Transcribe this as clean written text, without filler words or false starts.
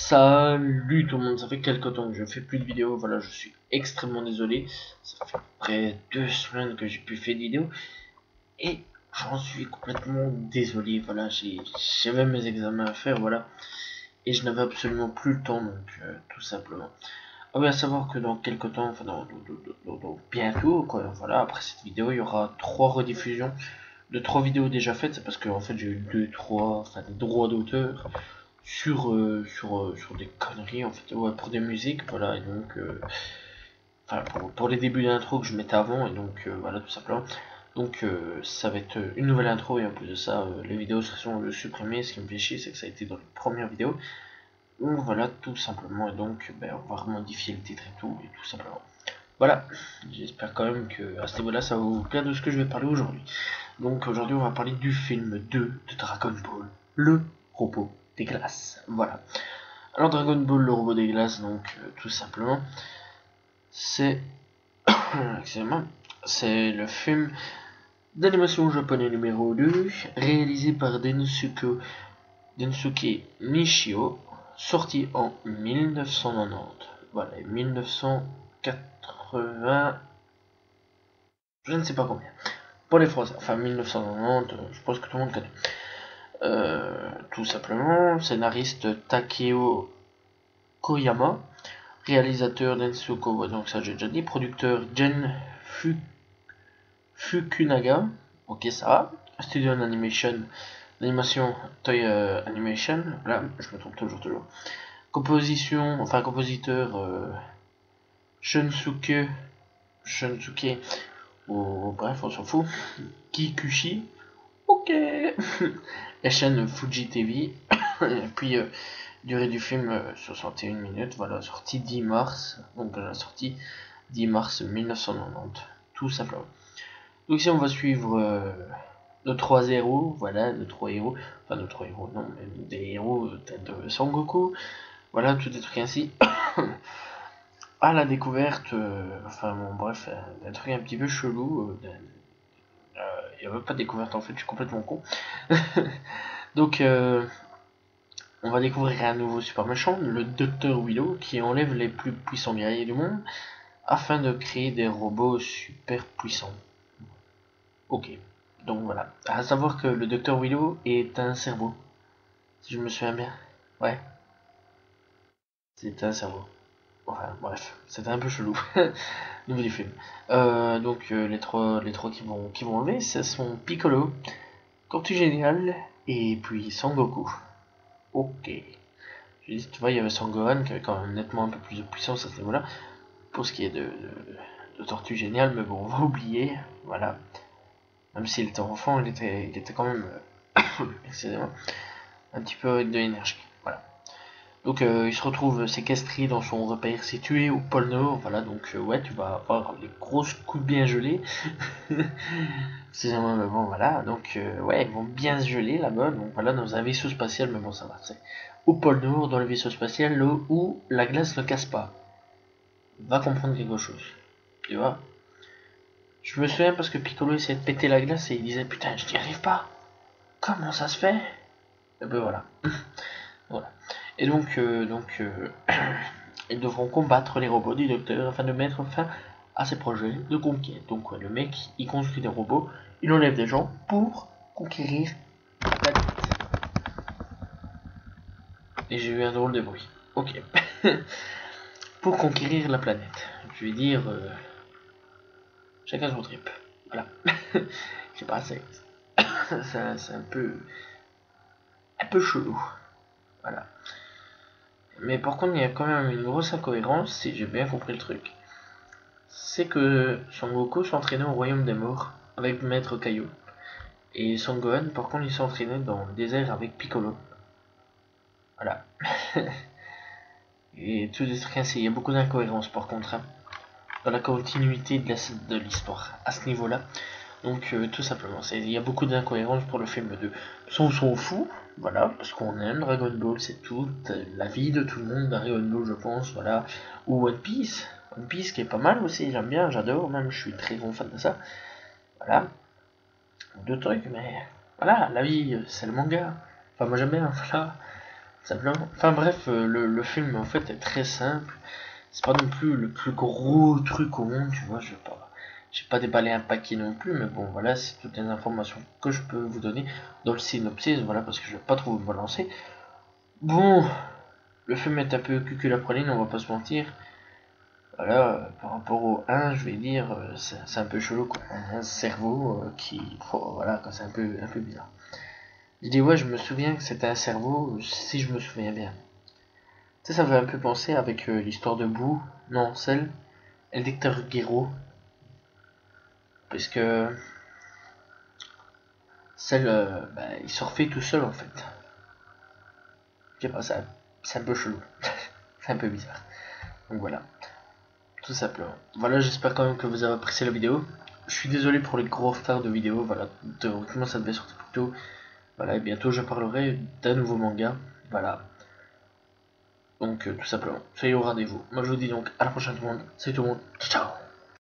Salut tout le monde, ça fait quelques temps que je fais plus de vidéos, voilà, je suis extrêmement désolé. Ça fait près 2 semaines que j'ai plus fait de vidéos et j'en suis complètement désolé, voilà, j'avais mes examens à faire, voilà, et je n'avais absolument plus le temps, donc tout simplement. Ah oui, à savoir que dans quelques temps, enfin dans bientôt, quoi, voilà, après cette vidéo, il y aura 3 rediffusions de 3 vidéos déjà faites, c'est parce que en fait j'ai eu 2, 3, enfin des droits d'auteur sur des conneries en fait, ouais, pour des musiques, voilà, et donc enfin pour les débuts d'intro que je mettais avant, et donc voilà, tout simplement. Donc ça va être une nouvelle intro, et en plus de ça les vidéos seront supprimées. Ce qui me fait chier, c'est que ça a été dans les premières vidéos, donc voilà, tout simplement. Et donc ben, on va modifier le titre et tout simplement. Voilà, j'espère quand même que à ce niveau là ça va vous plaire de ce que je vais parler aujourd'hui. Donc aujourd'hui on va parler du film 2 de Dragon Ball, le robot des glaces. Voilà. Alors Dragon Ball, le robot des glaces, donc tout simplement, c'est c'est le film d'animation japonais numéro 2, réalisé par Densuke Nishio, sorti en 1990. Voilà, 1980, je ne sais pas combien. Pour les Français, enfin 1990, je pense que tout le monde connaît. Tout simplement, scénariste Takeo Koyama, réalisateur Densuke Kowa, donc ça j'ai déjà dit, producteur Fukunaga, ok ça va, studio d'animation Toy Animation, là je me trompe toujours. Compositeur Shunsuke, ou bref on s'en fout, Kikuchi, ok, la chaîne Fuji TV, et puis durée du film 61 minutes, voilà, sortie 10 mars, donc la sortie 10 mars 1990, tout simplement. Donc ici on va suivre nos 3 héros, voilà, nos 3 héros, enfin nos 3 héros, non, mais des héros tels de Sangoku, voilà, tout des trucs ainsi, à la découverte, enfin bon bref, d'un truc un petit peu chelou, il n'y avait pas de découverte en fait, je suis complètement con. Donc on va découvrir un nouveau super méchant, le Docteur Willow, qui enlève les plus puissants guerriers du monde, afin de créer des robots super puissants. Ok, donc voilà. À savoir que le Docteur Willow est un cerveau, si je me souviens bien. Ouais, c'est un cerveau. Enfin, bref, c'était un peu chelou. Niveau du film. Donc les trois qui vont enlever, ce sont Piccolo, Tortue Géniale et puis Sangoku. Ok. Tu vois, il y avait Sangohan qui avait quand même nettement un peu plus de puissance à ce niveau-là. Pour ce qui est de Tortue Géniale, mais bon, on va oublier. Voilà. Même s'il était enfant, il était quand même, excusez-moi, un petit peu avec de l'énergie. Voilà. Donc il se retrouve séquestré dans son repère situé au pôle Nord. Voilà, donc ouais, tu vas avoir des grosses coups bien gelés. Excusez-moi, mais bon, voilà. Donc ouais, ils vont bien se geler là-bas. Donc voilà, dans un vaisseau spatial, mais bon, ça va. C'est au pôle Nord, dans le vaisseau spatial, là où la glace ne casse pas. Va comprendre quelque chose. Tu vois. Je me souviens parce que Piccolo essayait de péter la glace et il disait putain, je n'y arrive pas. Comment ça se fait? Et ben voilà. Voilà. Et donc, ils devront combattre les robots du docteur afin de mettre fin à ses projets de conquête. Donc, ouais, le mec, il construit des robots, il enlève des gens pour conquérir la planète. Et j'ai eu un drôle de bruit. Ok. Pour conquérir la planète. Je vais dire, chacun son trip. Voilà. Je sais pas, c'est un peu chelou. Voilà. Mais par contre, il y a quand même une grosse incohérence, si j'ai bien compris le truc. C'est que Son Goku s'entraînait au royaume des morts avec Maître Kaio. Et Son Gohan, par contre, il s'entraînait dans le désert avec Piccolo. Voilà. Et tout des trucs ainsi. Il y a beaucoup d'incohérences par contre, hein, dans la continuité de l'histoire à ce niveau-là. Donc tout simplement, il y a beaucoup d'incohérences pour le film 2. On s'en fout, voilà, parce qu'on aime Dragon Ball, c'est toute la vie de tout le monde, Dragon Ball je pense, voilà. Ou One Piece. One Piece qui est pas mal aussi, j'aime bien, j'adore même, je suis très grand fan de ça. Voilà. Deux trucs, mais voilà, la vie c'est le manga. Enfin moi j'aime bien, voilà. simplement. Enfin bref, le film en fait est très simple. C'est pas non plus le plus gros truc au monde, tu vois. J'ai pas déballé un paquet non plus, mais bon, voilà, c'est toutes les informations que je peux vous donner dans le synopsis, voilà, parce que je vais pas trop vous balancer. Bon, le film est un peu cuculapraline, on va pas se mentir. Voilà, par rapport au 1, je vais dire, c'est un peu chelou, quoi. Un cerveau qui, voilà, c'est un peu bizarre. Je dis, ouais, je me souviens que c'était un cerveau, si je me souviens bien. Tu sais, ça me fait un peu penser avec l'histoire de Boo, non, celle, et le dictateur Gero, parce que celle, il se refait tout seul en fait. Je sais pas, c'est un peu chelou, c'est un peu bizarre. Donc voilà, tout simplement. Voilà, j'espère quand même que vous avez apprécié la vidéo. Je suis désolé pour les gros retards de vidéo, voilà, théoriquement ça devait sortir plus tôt. Voilà, et bientôt je parlerai d'un nouveau manga, voilà. Donc tout simplement, soyez au rendez-vous. Moi je vous dis donc à la prochaine tout le monde, salut tout le monde, ciao ciao.